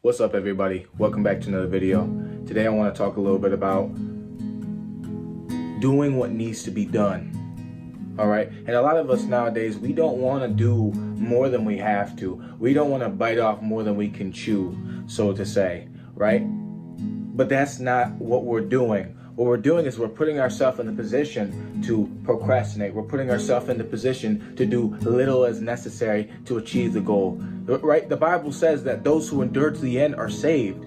What's up, everybody? Welcome back to another video. Today I want to talk a little bit about doing what needs to be done. All right, and a lot of us nowadays, we don't want to do more than we have to. We don't want to bite off more than we can chew, so to say, right? But that's not what we're doing. What we're doing is we're putting ourselves in the position to procrastinate. We're putting ourselves in the position to do little as necessary to achieve the goal, right? The Bible says that those who endure to the end are saved.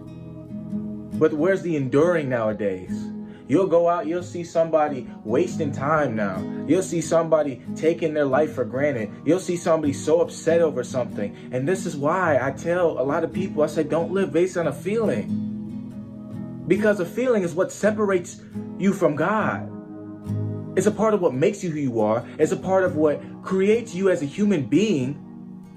But where's the enduring nowadays? You'll go out, you'll see somebody wasting time now. You'll see somebody taking their life for granted. You'll see somebody so upset over something. And this is why I tell a lot of people, I say, don't live based on a feeling. Because a feeling is what separates you from God. It's a part of what makes you who you are. It's a part of what creates you as a human being,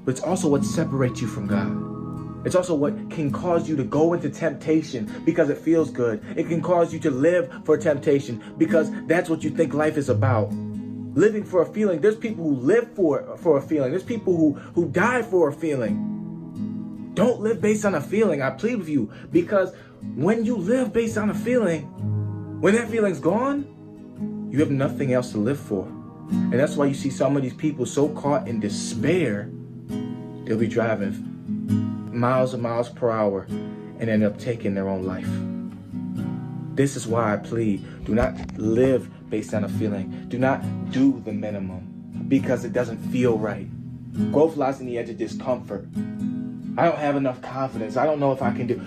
but it's also what separates you from God. It's also what can cause you to go into temptation because it feels good. It can cause you to live for temptation because that's what you think life is about. Living for a feeling. There's people who live for a feeling. There's people who die for a feeling. Don't live based on a feeling. I plead with you, because when you live based on a feeling, when that feeling's gone, you have nothing else to live for. And that's why you see some of these people so caught in despair, they'll be driving miles and miles per hour and end up taking their own life. This is why I plead, do not live based on a feeling. Do not do the minimum because it doesn't feel right. Growth lies in the edge of discomfort. I don't have enough confidence. I don't know if I can do.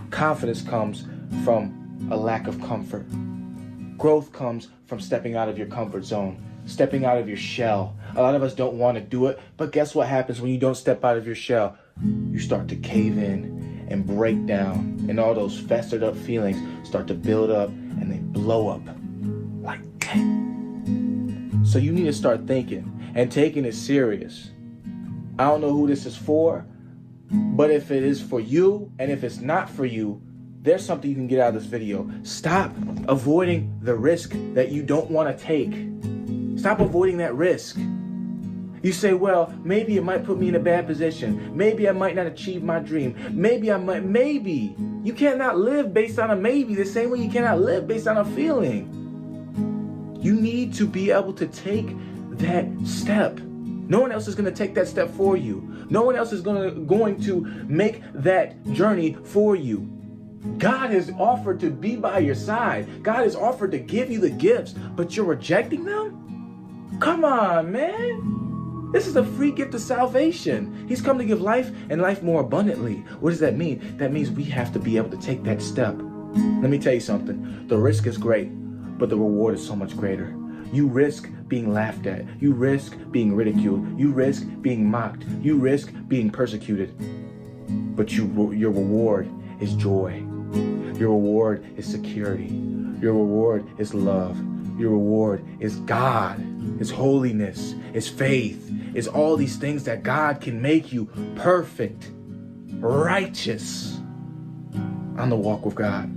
Confidence comes from a lack of comfort. Growth comes from stepping out of your comfort zone, stepping out of your shell. A lot of us don't want to do it, but guess what happens when you don't step out of your shell? You start to cave in and break down, and all those festered up feelings start to build up and they blow up like that. So you need to start thinking and taking it serious. I don't know who this is for, but if it is for you, and if it's not for you, there's something you can get out of this video. Stop avoiding the risk that you don't want to take. Stop avoiding that risk. You say, well, maybe it might put me in a bad position. Maybe I might not achieve my dream. Maybe. You cannot live based on a maybe the same way you cannot live based on a feeling. You need to be able to take that step. No one else is going to take that step for you. No one else is going to make that journey for you. God has offered to be by your side. God has offered to give you the gifts, but you're rejecting them? Come on, man. This is a free gift of salvation. He's come to give life and life more abundantly. What does that mean? That means we have to be able to take that step. Let me tell you something. The risk is great, but the reward is so much greater. You risk being laughed at. You risk being ridiculed. You risk being mocked. You risk being persecuted. But your reward is joy. Your reward is security. Your reward is love. Your reward is God. It's holiness. It's faith. It's all these things that God can make you perfect, righteous on the walk with God.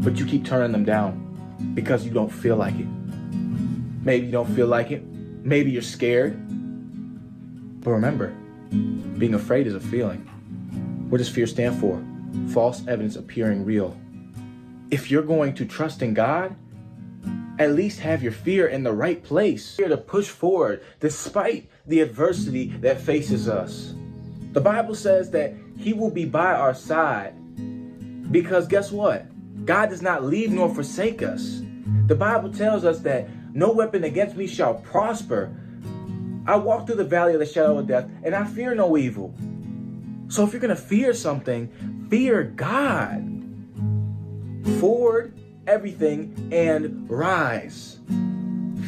But you keep turning them down because you don't feel like it. Maybe you don't feel like it. Maybe you're scared. But remember, being afraid is a feeling. What does fear stand for? False evidence appearing real. If you're going to trust in God, at least have your fear in the right place. Fear to push forward despite the adversity that faces us. The Bible says that He will be by our side. Because guess what? God does not leave nor forsake us. The Bible tells us that no weapon against me shall prosper. I walk through the valley of the shadow of death, and I fear no evil. So if you're going to fear something, fear God. Forward everything and rise.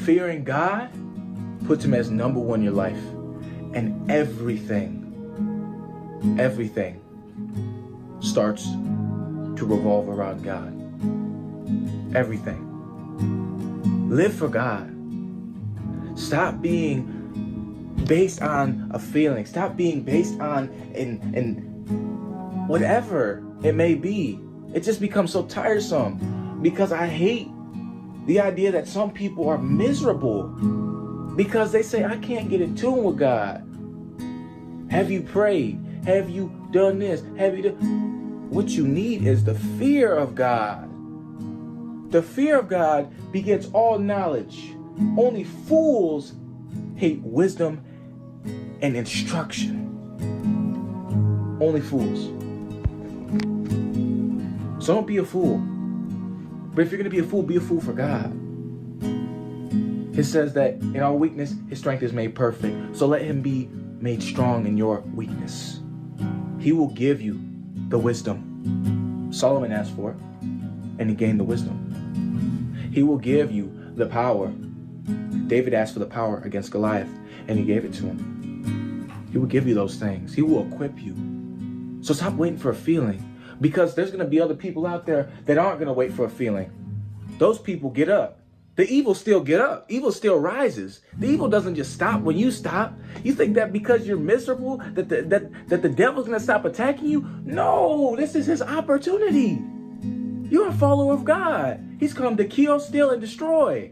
Fearing God puts Him as number one in your life. And everything starts to revolve around God. Everything. Live for God. Stop being based on a feeling. Stop being based on in whatever it may be. It just becomes so tiresome because I hate the idea that some people are miserable because they say, I can't get in tune with God. Have you prayed? Have you done this? Have you done? What you need is the fear of God. The fear of God begets all knowledge. Only fools hate wisdom and instruction. Only fools. So don't be a fool. But if you're going to be a fool for God. It says that in our weakness, his strength is made perfect. So let him be made strong in your weakness. He will give you the wisdom Solomon asked for, and he gained the wisdom. He will give you the power. David asked for the power against Goliath, and he gave it to him. He will give you those things. He will equip you. So stop waiting for a feeling, because there's going to be other people out there that aren't going to wait for a feeling. Those people get up. The evil still get up. Evil still rises. The evil doesn't just stop when you stop. You think that because you're miserable that the devil's going to stop attacking you? No, this is his opportunity. You're a follower of God. He's come to kill, steal, and destroy.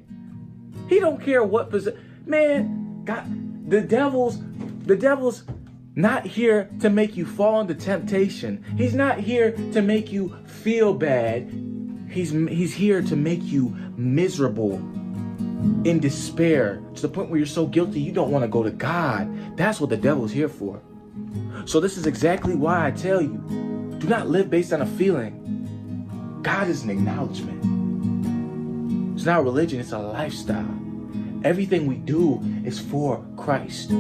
He don't care what position. Man, God, the devil's not here to make you fall into temptation. He's not here to make you feel bad. He's here to make you miserable, in despair, to the point where you're so guilty you don't want to go to God. That's what the devil's here for. So this is exactly why I tell you, do not live based on a feeling. God is an acknowledgement. It's not a religion, it's a lifestyle. Everything we do is for Christ.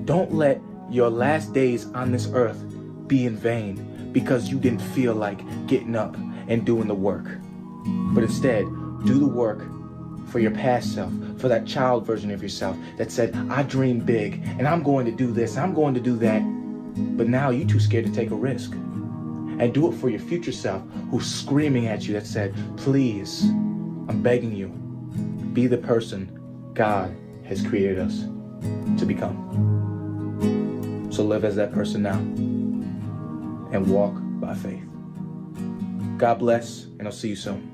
Don't let your last days on this earth be in vain because you didn't feel like getting up and doing the work. But instead, do the work for your past self, for that child version of yourself that said, I dream big and I'm going to do this, I'm going to do that. But now you're too scared to take a risk. And do it for your future self who's screaming at you that said, please, I'm begging you, be the person God has created us to become. So live as that person now and walk by faith. God bless, and I'll see you soon.